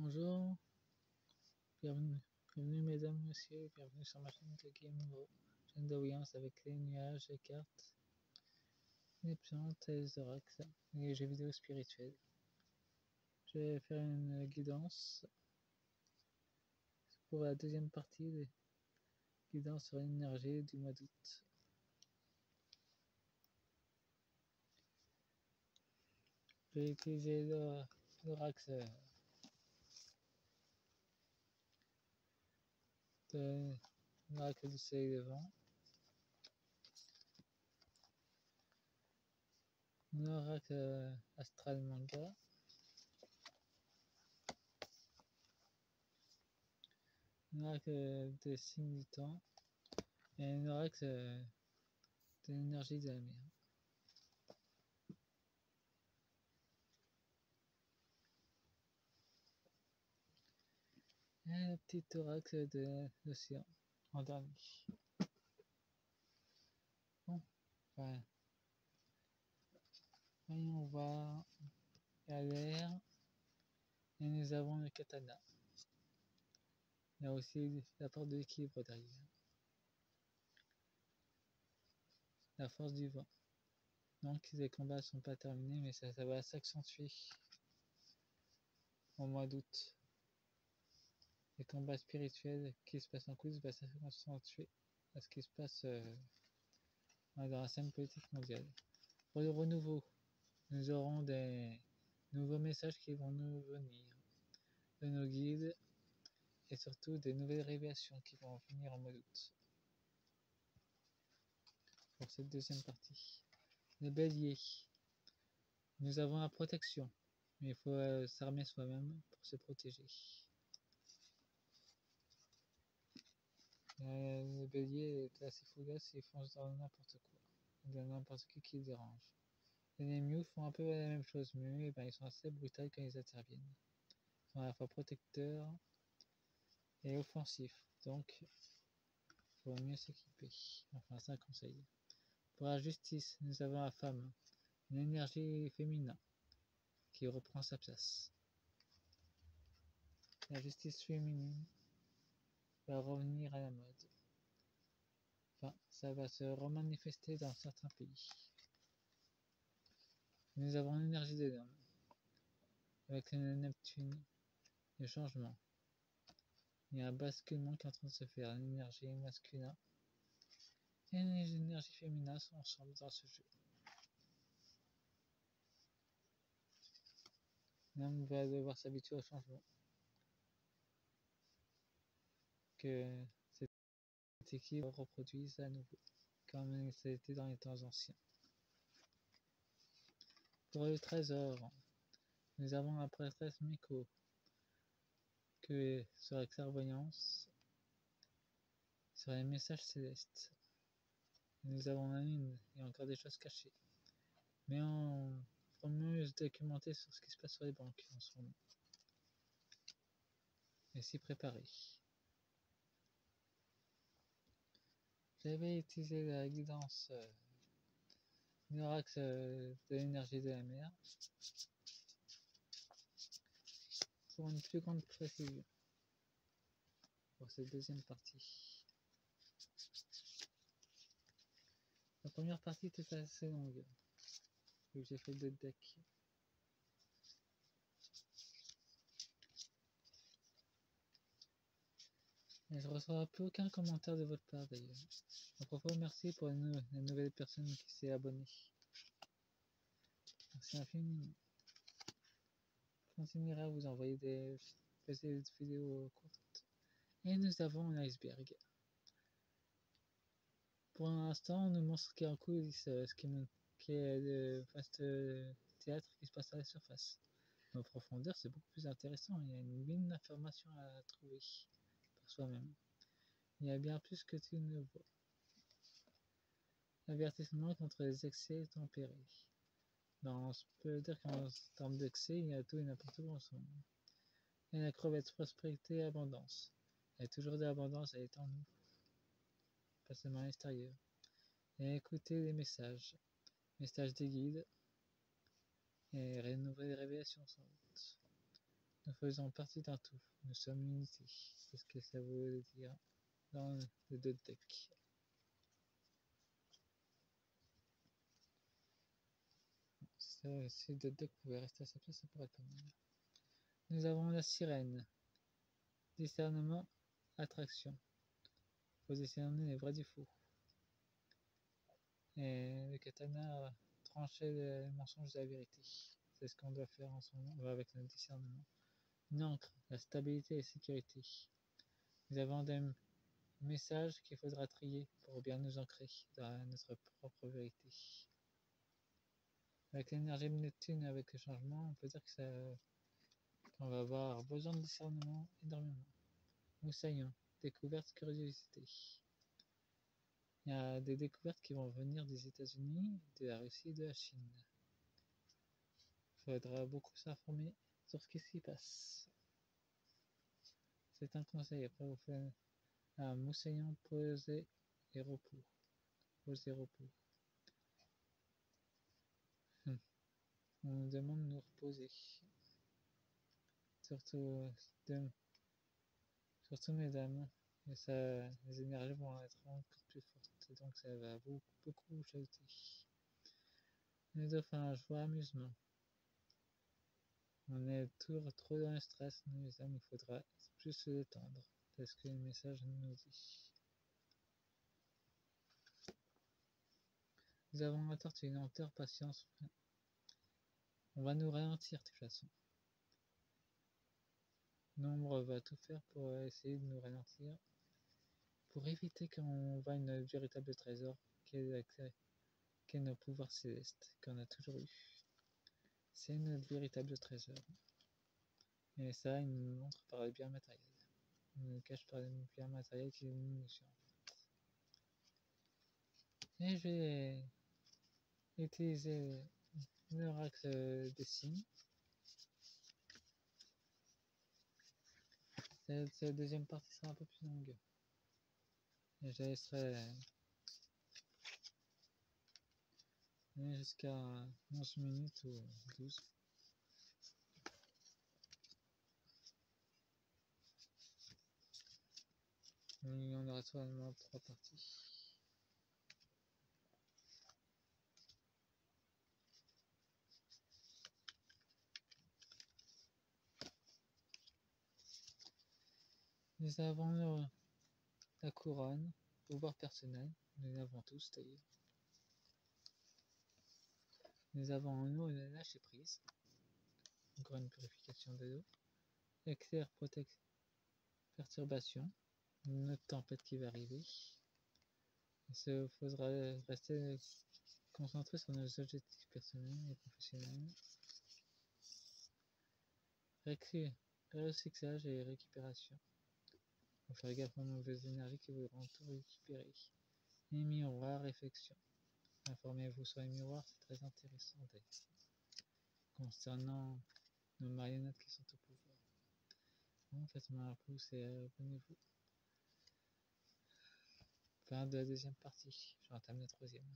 Bonjour, bienvenue mesdames, messieurs, bienvenue sur ma chaîne de Game chaîne de Williams avec les nuages, les cartes, les plantes et les oracles, et les jeux vidéo spirituels. Je vais faire une guidance pour la deuxième partie des guidances sur l'énergie du mois d'août. Je vais utiliser l'oracle du soleil levant, l'oracle astral manga, l'oracle des signes du temps et l'oracle de l'énergie de la mer. Et le petit oracle de l'océan en dernier. Bon, voilà. Voyons voir. Il y a l'air. Et nous avons le katana. Il y a aussi la porte de l'équilibre derrière. La force du vent. Donc les combats ne sont pas terminés, mais ça va s'accentuer au mois d'août. Les combats spirituels qui se passent en course vont s'accentuer à ce qui se passe dans la scène politique mondiale. Pour le renouveau, nous aurons des nouveaux messages qui vont nous venir de nos guides et surtout des nouvelles révélations qui vont venir en mois d'août pour cette deuxième partie. Les béliers, nous avons la protection, mais il faut s'armer soi-même pour se protéger. Le bélier est assez fugace et fonce dans n'importe quoi, dans n'importe qui dérange. Les Mew font un peu la même chose, mais ils sont assez brutaux quand ils interviennent. Ils sont à la fois protecteurs et offensifs, donc il faut mieux s'équiper. Enfin, c'est un conseil. Pour la justice, nous avons la femme, une énergie féminin qui reprend sa place. La justice féminine va revenir à la mode. Enfin, ça va se remanifester dans certains pays. Nous avons l'énergie des hommes, avec le Neptune, le changement. Il y a un basculement qui est en train de se faire. L'énergie masculine et l'énergie féminine sont ensemble dans ce jeu. L'homme va devoir s'habituer au changement. Que cette équipe reproduise à nouveau, comme ça a été dans les temps anciens. Pour le trésor, nous avons la prêtresse Miko, que sur la clairvoyance, sur les messages célestes. Nous avons la lune et encore des choses cachées. Mais on faut mieux se documenter sur ce qui se passe sur les banques en ce moment. Et s'y préparer. J'avais utilisé la guidance l'oracle de l'énergie de la mer pour une plus grande précision pour cette deuxième partie. La première partie était assez longue, vu que j'ai fait 2 decks. Et je ne reçois plus aucun commentaire de votre part d'ailleurs. À propos, merci pour la nouvelle personne qui s'est abonnée. Merci infiniment. Je continuerai à vous envoyer des vidéos courtes. Et nous avons un iceberg. Pour l'instant, on nous montre ce qui est en coulisses, qui est le vaste théâtre qui se passe à la surface. Mais en profondeur, c'est beaucoup plus intéressant. Il y a une mine d'informations à trouver par soi-même. Il y a bien plus que tu ne vois. Avertissement contre les excès tempérés. On peut dire qu'en termes d'excès, il y a tout et n'importe quoi en ce moment. Et la crevette, prospérité et abondance. Il y a toujours de l'abondance, elle est en nous, pas seulement à l'extérieur. Et écoutez les messages des guides, et nouvelles révélations sans doute. Nous faisons partie d'un tout. Nous sommes l'unité. C'est ce que ça veut dire dans le Dodec. Si le Dodec pouvait rester à sa place, ça pourrait être pas mal. Nous avons la sirène. Discernement, attraction. Il faut discerner les vrais du faux. Et le katana trancher le mensonge de la vérité. C'est ce qu'on doit faire en ce moment avec notre discernement. Une encre, la stabilité et la sécurité. Nous avons des messages qu'il faudra trier pour bien nous ancrer dans notre propre vérité. Avec l'énergie de Neptune, avec le changement, on peut dire qu'on va avoir besoin de discernement énormément. Moussaillon, découverte, curiosité. Il y a des découvertes qui vont venir des États-Unis, de la Russie et de la Chine. Il faudra beaucoup s'informer sur ce qui s'y passe. C'est un conseil. Après, vous faites un moussaillon posé et repos. Posé repos. On nous demande de nous reposer. Surtout mesdames. Et ça, les énergies vont être encore plus fortes. Et donc ça va beaucoup chahuter. Les dauphins, joie, amusement. On est trop dans le stress, nous les hommes, il faudra plus se détendre. C'est ce que le message nous dit. Nous avons la tortue, lenteur, patience. On va nous ralentir de toute façon. Nombre va tout faire pour essayer de nous ralentir. Pour éviter qu'on voit une véritable trésor qu'est nos pouvoirs célestes, qu'on a toujours eu. C'est notre véritable trésor. Et ça, il nous montre par le bien matériel. Il nous cache par le bien matériel qui est une munition. Et je vais utiliser l'oracle des signes. Cette deuxième partie sera un peu plus longue. Et je laisserai jusqu'à 11 minutes ou 12. Il y en aura seulement 3 parties. Nous avons la couronne, pouvoir personnel, nous l'avons tous d'ailleurs. Nous avons en nous le lâcher prise, encore une purification de l'eau, éclair, perturbation, une autre tempête qui va arriver. Il faudra rester concentré sur nos objectifs personnels et professionnels. Recyclage et récupération. Il faut faire gaffe aux mauvaises énergies qui voudront tout récupérer. Les miroirs, réflexion. Informez-vous sur les miroirs, c'est très intéressant d'ailleurs. Concernant nos marionnettes qui sont au pouvoir. Bon, faites-moi un pouce et abonnez-vous. Fin de la deuxième partie. J'entame la troisième.